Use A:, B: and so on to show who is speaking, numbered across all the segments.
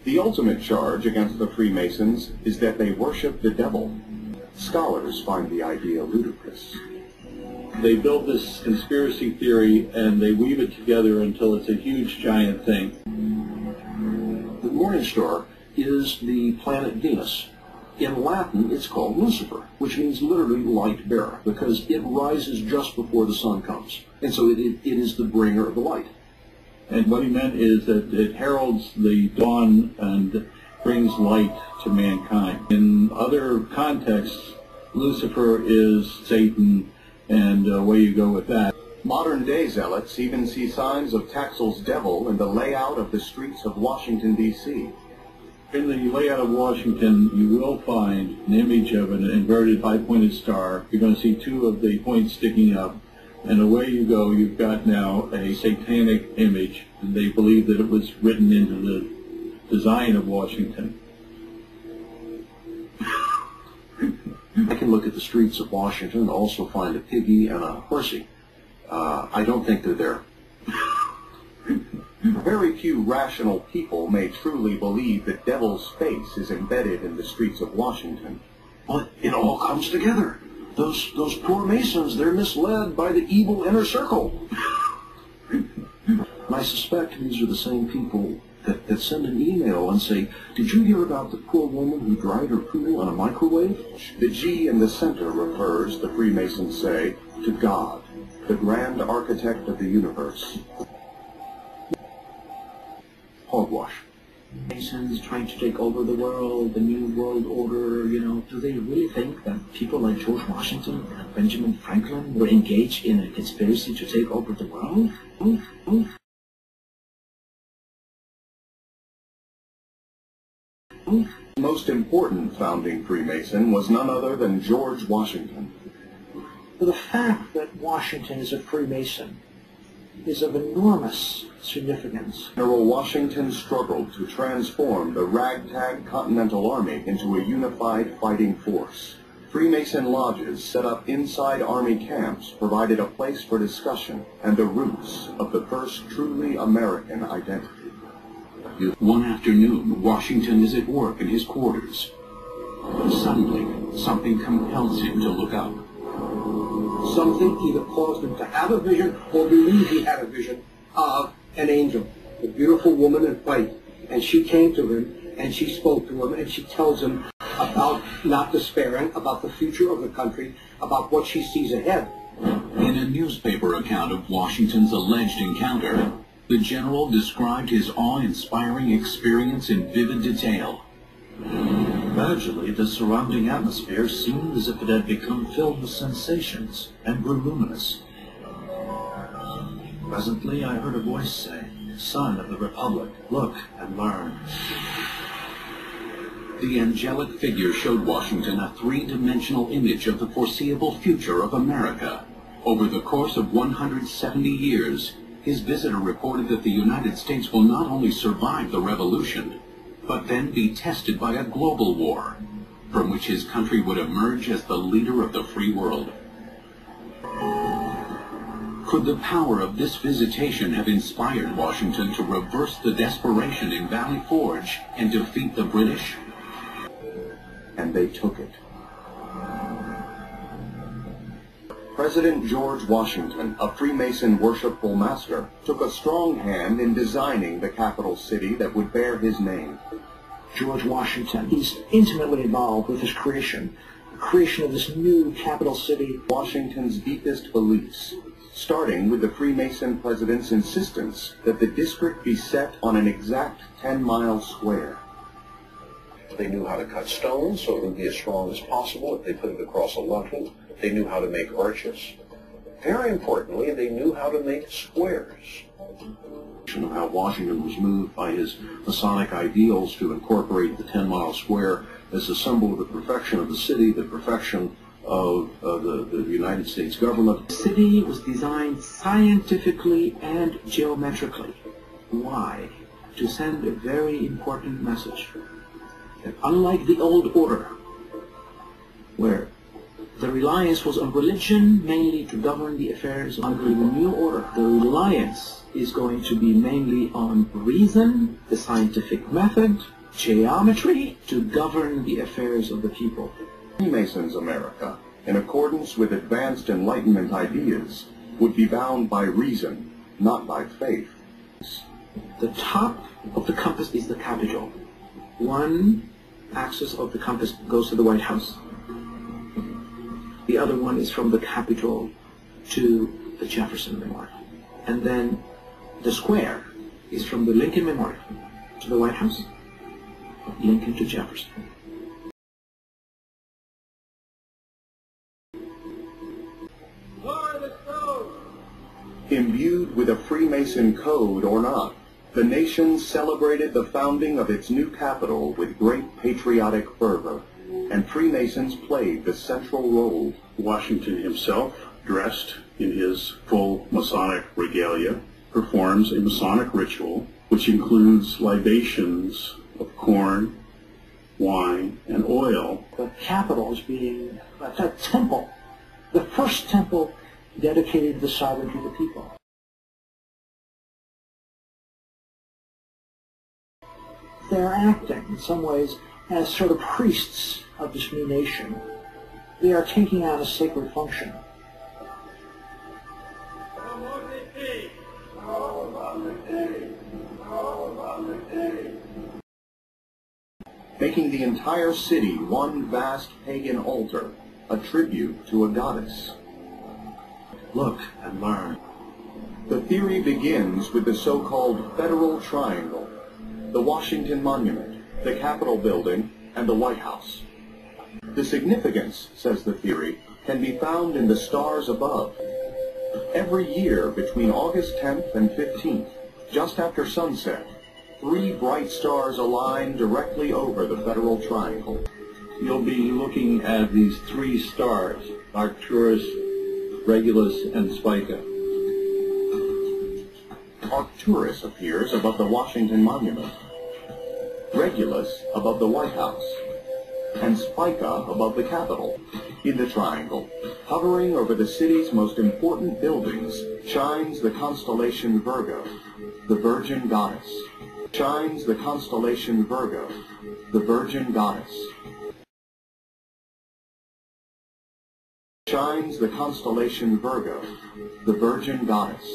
A: The ultimate charge against the Freemasons is that they worship the devil. Scholars find the idea ludicrous.
B: They build this conspiracy theory and they weave it together until it's a huge giant thing.
C: The morning star is the planet Venus. In Latin, it's called Lucifer, which means literally light bearer, because it rises just before the sun comes. And so it is the bringer of the light.
B: And what he meant is that it heralds the dawn and brings light to mankind. In other contexts, Lucifer is Satan, and away you go with that.
A: Modern-day zealots even see signs of Taxil's devil in the layout of the streets of Washington, D.C.
B: In the layout of Washington, you will find an image of an inverted five-pointed star. You're going to see two of the points sticking up. And away you go, you've got now a satanic image. And they believe that it was written into the design of Washington.
C: I can look at the streets of Washington and also find a piggy and a horsey. I don't think they're there.
A: Very few rational people may truly believe that devil's face is embedded in the streets of Washington.
C: But it all comes together. Those poor Masons, they're misled by the evil inner circle. I suspect these are the same people that send an email and say, did you hear about the poor woman who dried her pool on a microwave?
A: The G in the center refers, the Freemasons say, to God, the grand architect of the universe.
C: Hogwash.
D: Masons trying to take over the world, the new world order, you know. Do they really think that people like George Washington and Benjamin Franklin were engaged in a conspiracy to take over the world?
A: The most important founding Freemason was none other than George Washington.
D: The fact that Washington is a Freemason is of enormous significance.
A: General Washington struggled to transform the ragtag Continental Army into a unified fighting force. Freemason lodges set up inside Army camps provided a place for discussion and the roots of the first truly American identity.
E: One afternoon, Washington is at work in his quarters. Suddenly, something compels him to look up.
F: Something either caused him to have a vision or believe he had a vision of an angel, a beautiful woman in white. And she came to him and she spoke to him and she tells him about not despairing, about the future of the country, about what she sees ahead.
E: In a newspaper account of Washington's alleged encounter, the general described his awe-inspiring experience in vivid detail.
G: Gradually, the surrounding atmosphere seemed as if it had become filled with sensations and grew luminous. Presently, I heard a voice say, "Son of the Republic, look and learn."
E: The angelic figure showed Washington a three-dimensional image of the foreseeable future of America. Over the course of 170 years, his visitor reported that the United States will not only survive the revolution, but then be tested by a global war, from which his country would emerge as the leader of the free world. Could the power of this visitation have inspired Washington to reverse the desperation in Valley Forge and defeat the British?
A: And they took it. President George Washington, a Freemason worshipful master, took a strong hand in designing the capital city that would bear his name.
D: George Washington, he's intimately involved with his creation, the creation of this new capital city.
A: Washington's deepest beliefs, starting with the Freemason president's insistence that the district be set on an exact 10-mile square.
C: They knew how to cut stone so it would be as strong as possible if they put it across a level. They knew how to make arches. Very importantly, they knew how to make squares. How Washington was moved by his Masonic ideals to incorporate the 10-mile square as a symbol of the perfection of the city, the perfection of the United States government.
D: The city was designed scientifically and geometrically. Why? To send a very important message. That unlike the old order, where the reliance was on religion mainly to govern the affairs, under the new order, the reliance is going to be mainly on reason, the scientific method, geometry to govern the affairs of the people.
A: Freemasons America, in accordance with advanced Enlightenment ideas, would be bound by reason, not by faith.
D: The top of the compass is the Capitol. One axis of the compass goes to the White House. The other one is from the Capitol to the Jefferson Memorial. And then the square is from the Lincoln Memorial to the White House, Lincoln to Jefferson.
A: Imbued with a Freemason code or not, the nation celebrated the founding of its new capital with great patriotic fervor, and Freemasons played the central role.
B: Washington himself, dressed in his full Masonic regalia, performs a Masonic ritual which includes libations of corn, wine, and oil.
H: The Capitol is being a temple, the first temple dedicated to the sovereignty of the people. They're acting, in some ways, as sort of priests of this new nation. They are taking on a sacred function.
A: Making the entire city one vast pagan altar, a tribute to a goddess.
G: Look and learn.
A: The theory begins with the so-called Federal Triangle, the Washington Monument, the Capitol Building, and the White House. The significance, says the theory, can be found in the stars above. Every year between August 10th and 15th, just after sunset, 3 bright stars align directly over the Federal Triangle.
B: You'll be looking at these 3 stars, Arcturus, Regulus, and Spica.
A: Arcturus appears above the Washington Monument, Regulus above the White House, and Spica above the Capitol. In the triangle, hovering over the city's most important buildings, shines the constellation Virgo, the Virgin Goddess. Shines the constellation Virgo, the Virgin Goddess. Shines the constellation Virgo, the Virgin Goddess.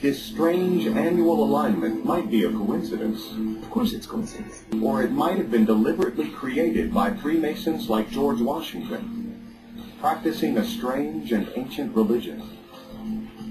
A: This strange annual alignment might be a coincidence.
D: Of course it's coincidence.
A: Or it might have been deliberately created by Freemasons like George Washington, practicing a strange and ancient religion.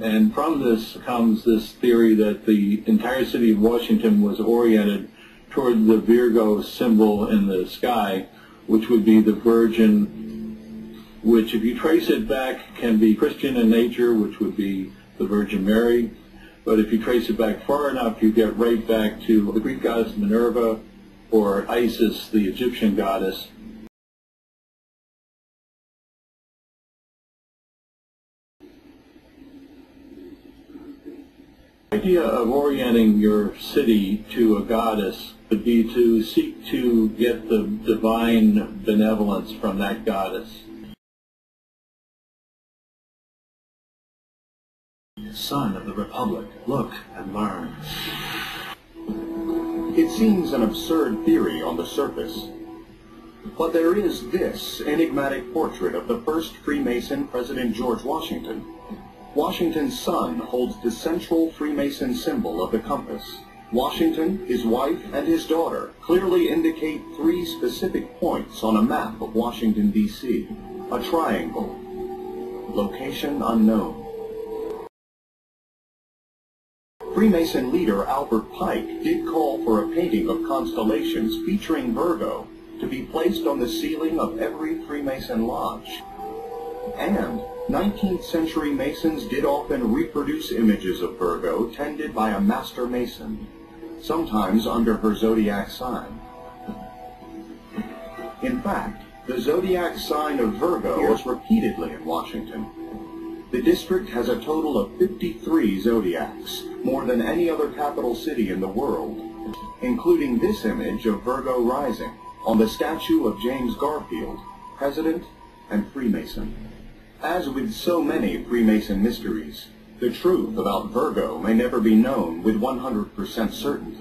B: And from this comes this theory that the entire city of Washington was oriented toward the Virgo symbol in the sky, which would be the Virgin, which if you trace it back can be Christian in nature, which would be the Virgin Mary. But if you trace it back far enough, you get right back to the Greek goddess Minerva, or Isis, the Egyptian goddess. The idea of orienting your city to a goddess would be to seek to get the divine benevolence from that goddess.
G: Son of the Republic, look and learn.
A: It seems an absurd theory on the surface, but there is this enigmatic portrait of the first Freemason, President George Washington. Washington's son holds the central Freemason symbol of the compass. Washington, his wife, and his daughter clearly indicate 3 specific points on a map of Washington, D.C. A triangle. Location unknown. Freemason leader Albert Pike did call for a painting of constellations featuring Virgo to be placed on the ceiling of every Freemason lodge. And 19th century Masons did often reproduce images of Virgo tended by a master Mason, sometimes under her zodiac sign. In fact, the zodiac sign of Virgo is repeatedly in Washington. The district has a total of 53 zodiacs, more than any other capital city in the world, including this image of Virgo rising on the statue of James Garfield, President and Freemason. As with so many Freemason mysteries, the truth about Virgo may never be known with 100% certainty.